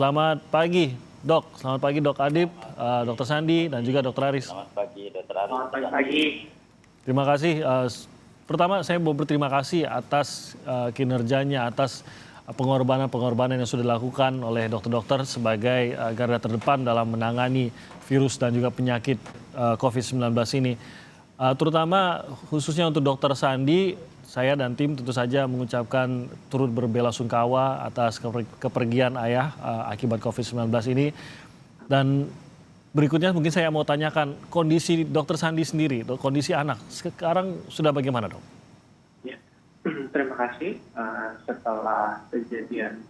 Selamat pagi, Dok. Selamat pagi, Dok Adib, Dokter Sandi, dan juga Dokter Aris. Selamat pagi, Dokter Aris. Selamat pagi. Terima kasih. Pertama, saya mau berterima kasih atas kinerjanya, atas pengorbanan-pengorbanan yang sudah dilakukan oleh dokter-dokter sebagai garda terdepan dalam menangani virus dan juga penyakit COVID-19 ini. Terutama khususnya untuk Dokter Sandi, saya dan tim tentu saja mengucapkan turut berbelasungkawa atas kepergian ayah akibat COVID-19 ini. Dan berikutnya mungkin saya mau tanyakan kondisi Dokter Sandi sendiri, kondisi anak sekarang sudah bagaimana, Dok? Ya, terima kasih. Setelah kejadian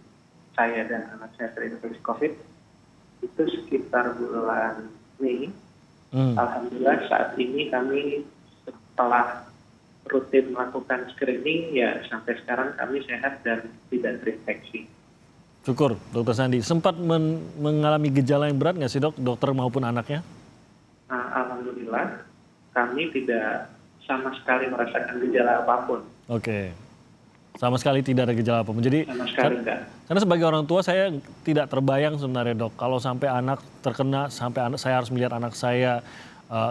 saya dan anak saya terinfeksi COVID, itu sekitar bulan Mei. Alhamdulillah saat ini kami setelah rutin melakukan screening, ya sampai sekarang kami sehat dan tidak terinfeksi. Syukur, Dokter Sandi. Sempat mengalami gejala yang berat nggak sih, Dok, dokter maupun anaknya? Alhamdulillah, kami tidak sama sekali merasakan gejala apapun. Oke, sama sekali tidak ada gejala apapun. Jadi, Sama sekali enggak. karena sebagai orang tua saya tidak terbayang sebenarnya, Dok, kalau sampai anak terkena, sampai saya harus melihat anak saya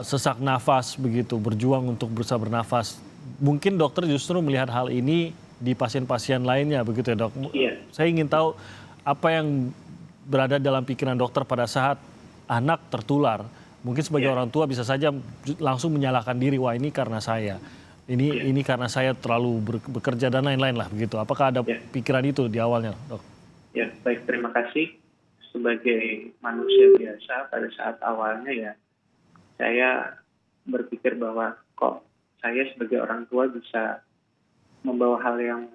sesak nafas begitu, berjuang untuk berusaha bernafas. Mungkin dokter justru melihat hal ini di pasien-pasien lainnya begitu ya, Dok? Iya. Saya ingin tahu apa yang berada dalam pikiran dokter pada saat anak tertular. Mungkin sebagai orang tua bisa saja langsung menyalahkan diri, wah ini karena saya. Ini karena saya terlalu bekerja dan lain-lain lah begitu. Apakah ada pikiran itu di awalnya, Dok? Ya, baik, terima kasih. Sebagai manusia biasa pada saat awalnya ya, saya berpikir bahwa kok saya sebagai orang tua bisa membawa hal yang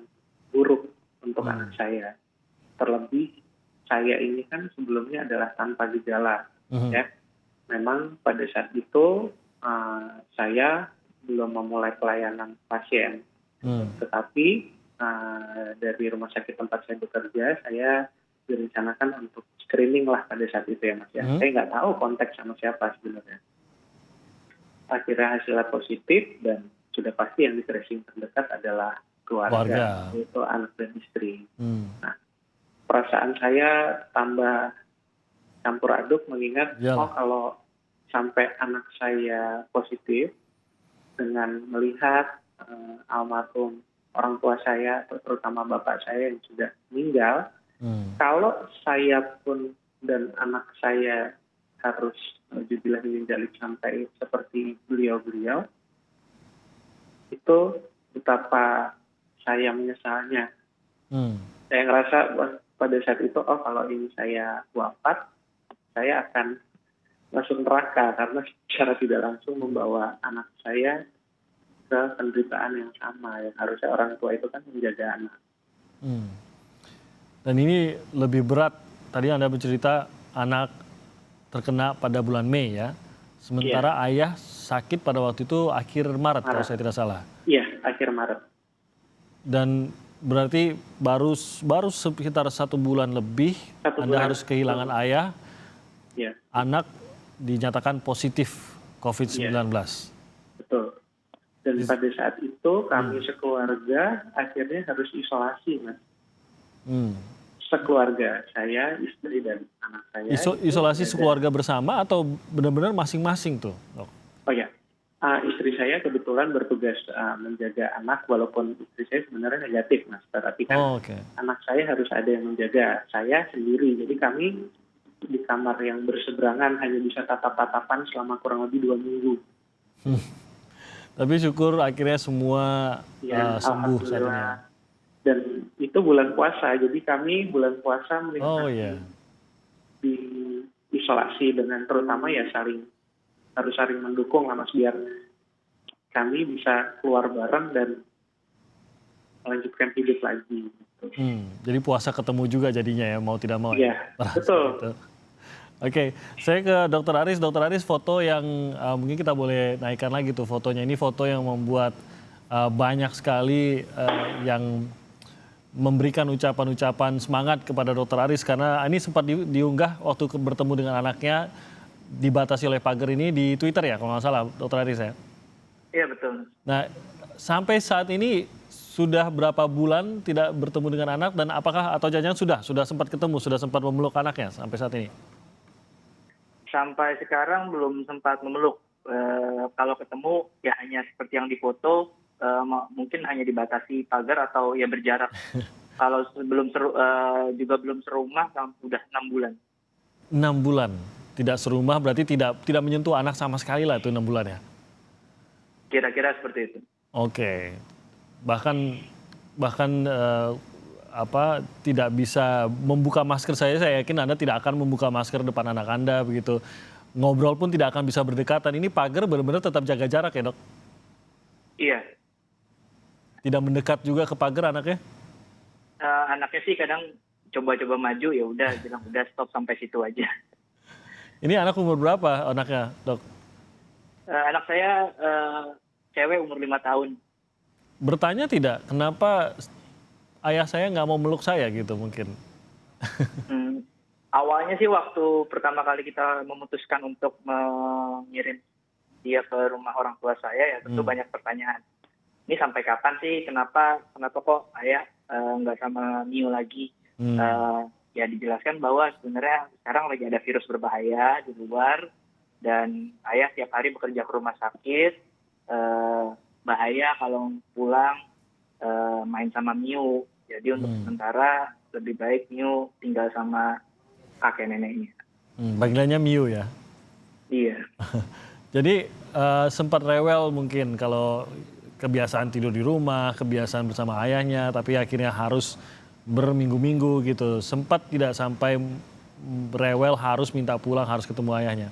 buruk untuk anak saya. Terlebih saya ini kan sebelumnya adalah tanpa gejala. Ya. Memang pada saat itu saya belum memulai pelayanan pasien. Tetapi dari rumah sakit tempat saya bekerja, saya direncanakan untuk screening lah pada saat itu ya, Mas. Ya. Saya nggak tahu konteks sama siapa sebenarnya. Akhirnya hasilnya positif dan sudah pasti yang di tracing terdekat adalah keluarga. Yaitu anak dan istri. Nah, perasaan saya tambah campur aduk mengingat kalau sampai anak saya positif dengan melihat almarhum orang tua saya, terutama bapak saya yang sudah meninggal, kalau saya pun dan anak saya harus jubilah menjalik sampai seperti beliau-beliau, itu betapa saya menyesalnya. Saya ngerasa pada saat itu, kalau ini saya wafat, saya akan masuk neraka karena secara tidak langsung membawa anak saya ke penderitaan yang sama. Yang harusnya orang tua itu kan menjaga anak. Dan ini lebih berat. Tadi Anda bercerita anak terkena pada bulan Mei ya. Sementara ayah sakit pada waktu itu akhir Maret kalau saya tidak salah. Iya, akhir Maret. Dan berarti baru sekitar 1 bulan lebih Anda harus kehilangan ayah. Anak dinyatakan positif COVID-19. Betul. Dan pada saat itu kami sekeluarga akhirnya harus isolasi, Mas. Sekeluarga, saya, istri, dan anak saya. Isolasi sekeluarga bersama atau benar-benar masing-masing tuh, Dok? Oh ya, istri saya kebetulan bertugas menjaga anak, walaupun istri saya sebenarnya negatif, Mas. Tetapi kan anak saya harus ada yang menjaga, saya sendiri. Jadi kami di kamar yang berseberangan hanya bisa tatap-tatapan selama kurang lebih 2 minggu. Tapi syukur akhirnya semua sembuh saat ini. Dan itu bulan puasa, jadi kami bulan puasa menikmati di isolasi dengan terutama ya harus saling mendukung lah, Mas, biar kami bisa keluar bareng dan melanjutkan hidup lagi. Gitu. Jadi puasa ketemu juga jadinya ya, mau tidak mau. Iya, betul. Gitu. Oke, saya ke Dokter Aris. Dokter Aris, foto yang mungkin kita boleh naikkan lagi tuh fotonya. Ini foto yang membuat banyak sekali yang memberikan ucapan-ucapan semangat kepada Dokter Aris karena ini sempat diunggah waktu bertemu dengan anaknya, dibatasi oleh pagar ini di Twitter ya kalau nggak salah, Dokter Aris ya? Iya, betul. Nah, sampai saat ini sudah berapa bulan tidak bertemu dengan anak dan apakah atau jangan sudah sempat ketemu, sudah sempat memeluk anaknya sampai saat ini? Sampai sekarang belum sempat memeluk. Kalau ketemu ya hanya seperti yang difoto, mungkin hanya dibatasi pagar atau ya berjarak. Kalau juga belum serumah udah 6 bulan. 6 bulan tidak serumah berarti tidak menyentuh anak sama sekali lah itu 6 bulan ya? Kira-kira seperti itu. Oke. Bahkan tidak bisa membuka masker, saya yakin Anda tidak akan membuka masker depan anak Anda begitu. Ngobrol pun tidak akan bisa berdekatan. Ini pagar benar-benar tetap jaga jarak ya, Dok? Iya. Tidak mendekat juga ke pagar anaknya? Anaknya sih kadang coba-coba maju, ya udah bilang udah stop sampai situ aja. Ini anak umur berapa anaknya, Dok? Anak saya cewek umur 5 tahun. Bertanya tidak, kenapa ayah saya nggak mau meluk saya gitu mungkin? Awalnya sih waktu pertama kali kita memutuskan untuk mengirim dia ke rumah orang tua saya, ya tentu banyak pertanyaan. Ini sampai kapan sih? Kenapa kok ayah nggak sama Mio lagi? Ya dijelaskan bahwa sebenarnya sekarang lagi ada virus berbahaya di luar dan ayah tiap hari bekerja ke rumah sakit. Bahaya kalau pulang main sama Mio. Jadi untuk sementara lebih baik Mio tinggal sama kakek neneknya. Panggilannya Mio ya? Iya. Jadi sempat rewel mungkin kalau kebiasaan tidur di rumah, kebiasaan bersama ayahnya, tapi akhirnya harus berminggu-minggu gitu. Sempat tidak sampai rewel harus minta pulang, harus ketemu ayahnya?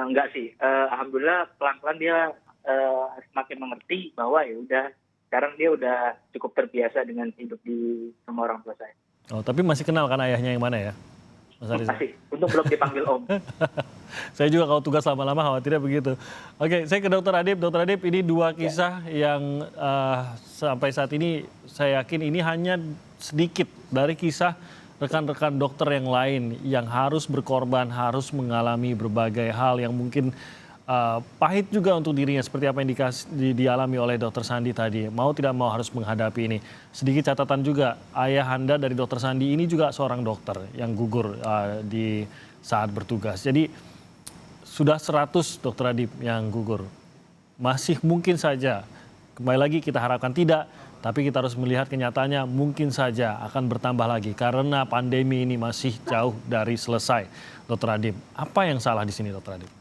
Enggak sih. Alhamdulillah pelan-pelan dia semakin mengerti bahwa ya udah sekarang dia udah cukup terbiasa dengan hidup di sama orang tua saya. Oh, tapi masih kenal kan ayahnya yang mana ya, Mas Arisa? Masih, untuk belum dipanggil Om. Saya juga kalau tugas lama-lama khawatirnya begitu. Oke, saya ke Dokter Adib. Dokter Adib, ini dua kisah yang sampai saat ini saya yakin ini hanya sedikit dari kisah rekan-rekan dokter yang lain yang harus berkorban, harus mengalami berbagai hal yang mungkin pahit juga untuk dirinya seperti apa yang dialami oleh Dokter Sandi tadi. Mau tidak mau harus menghadapi ini. Sedikit catatan juga, ayah Anda dari Dokter Sandi ini juga seorang dokter yang gugur di saat bertugas. Jadi sudah 100 Dokter Adib yang gugur. Masih mungkin saja, kembali lagi kita harapkan tidak, tapi kita harus melihat kenyataannya mungkin saja akan bertambah lagi karena pandemi ini masih jauh dari selesai. Dokter Adib, apa yang salah di sini Dokter Adib?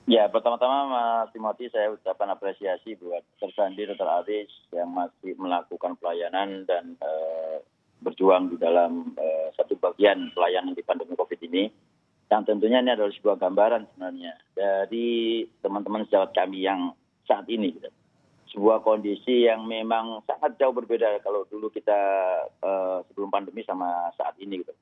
Ya, pertama-tama Mas Timothy saya ucapkan apresiasi buat Dr. Sandi, Dr. Aris yang masih melakukan pelayanan dan berjuang di dalam satu bagian pelayanan di pandemi COVID ini. Yang tentunya ini adalah sebuah gambaran sebenarnya dari teman-teman sejawat kami yang saat ini. Gitu. Sebuah kondisi yang memang sangat jauh berbeda kalau dulu kita sebelum pandemi sama saat ini. Gitu.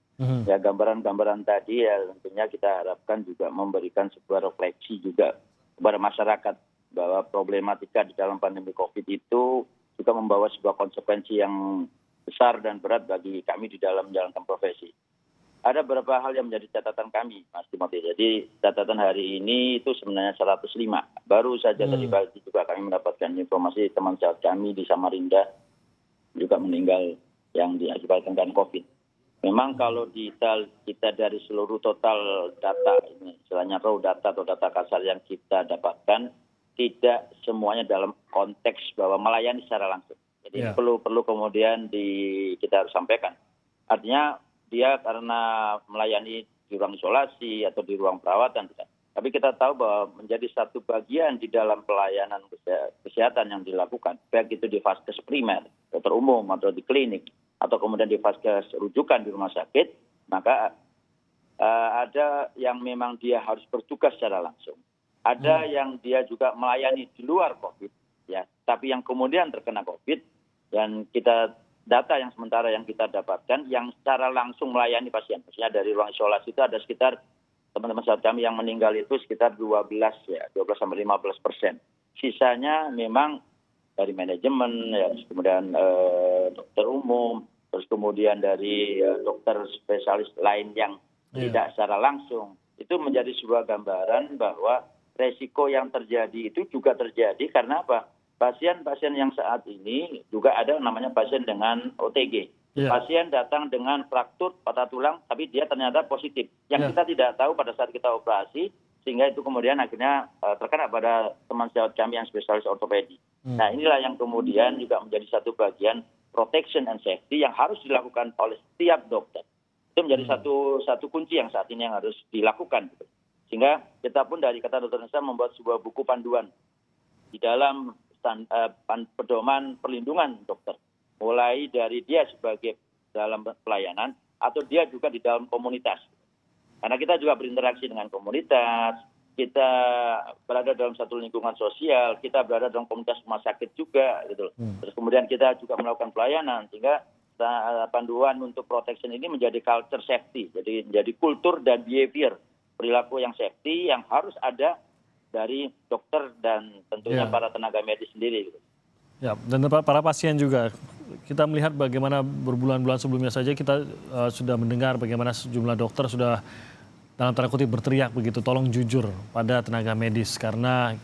Ya gambaran-gambaran tadi ya tentunya kita harapkan juga memberikan sebuah refleksi juga kepada masyarakat bahwa problematika di dalam pandemi COVID itu juga membawa sebuah konsekuensi yang besar dan berat bagi kami di dalam menjalankan profesi. Ada beberapa hal yang menjadi catatan kami, Mas Timothy. Jadi catatan hari ini itu sebenarnya 105. Baru saja tadi pagi juga kami mendapatkan informasi teman sejawat kami di Samarinda juga meninggal yang diakibatkan COVID. Memang kalau kita dari seluruh total data ini, istilahnya raw data atau data kasar yang kita dapatkan, tidak semuanya dalam konteks bahwa melayani secara langsung. Jadi perlu kemudian kita harus sampaikan. Artinya dia karena melayani di ruang isolasi atau di ruang perawatan, tidak. Tapi kita tahu bahwa menjadi satu bagian di dalam pelayanan kesehatan yang dilakukan, baik itu di vaskes primer, dokter umum atau di klinik, atau kemudian di vaskes rujukan di rumah sakit, maka ada yang memang dia harus bertugas secara langsung. Ada yang dia juga melayani di luar COVID, ya, tapi yang kemudian terkena COVID, dan data yang sementara yang kita dapatkan, yang secara langsung melayani pasien, maksudnya dari ruang isolasi itu ada sekitar teman-teman sahabat kami yang meninggal itu sekitar 12-15%. Sisanya memang dari manajemen, ya, kemudian dokter umum, terus kemudian dari dokter spesialis lain yang tidak secara langsung. Itu menjadi sebuah gambaran bahwa resiko yang terjadi itu juga terjadi karena apa? pasien-pasien yang saat ini juga ada namanya pasien dengan OTG. Iya. Pasien datang dengan fraktur patah tulang, tapi dia ternyata positif. Yang kita tidak tahu pada saat kita operasi, sehingga itu kemudian akhirnya terkena pada teman sejawat kami yang spesialis ortopedi. Nah, inilah yang kemudian juga menjadi satu bagian protection and safety yang harus dilakukan oleh setiap dokter. Itu menjadi satu kunci yang saat ini yang harus dilakukan. Sehingga kita pun dari Ikatan Dokter Indonesia membuat sebuah buku panduan di dalam pedoman perlindungan dokter. Mulai dari dia sebagai dalam pelayanan atau dia juga di dalam komunitas. Karena kita juga berinteraksi dengan komunitas, kita berada dalam satu lingkungan sosial, kita berada dalam komunitas rumah sakit juga, gitu. Terus kemudian kita juga melakukan pelayanan, sehingga panduan untuk protection ini menjadi culture safety, jadi menjadi kultur dan behavior perilaku yang safety yang harus ada dari dokter dan tentunya para tenaga medis sendiri. Gitu. Ya, dan para pasien juga. Kita melihat bagaimana berbulan-bulan sebelumnya saja kita sudah mendengar bagaimana sejumlah dokter sudah dalam tanda kutip berteriak begitu, tolong jujur pada tenaga medis karena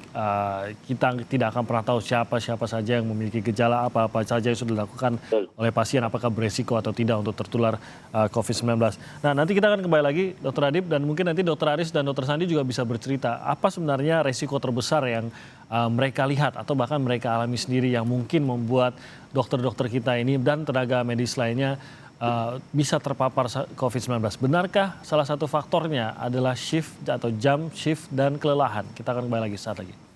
kita tidak akan pernah tahu siapa saja yang memiliki gejala apa saja yang sudah dilakukan oleh pasien, apakah beresiko atau tidak untuk tertular COVID-19. Nah, nanti kita akan kembali lagi Dr. Adib dan mungkin nanti Dr. Aris dan Dr. Sandi juga bisa bercerita apa sebenarnya resiko terbesar yang mereka lihat atau bahkan mereka alami sendiri yang mungkin membuat dokter-dokter kita ini dan tenaga medis lainnya bisa terpapar COVID-19. Benarkah salah satu faktornya adalah shift atau jam shift dan kelelahan? Kita akan kembali lagi saat lagi.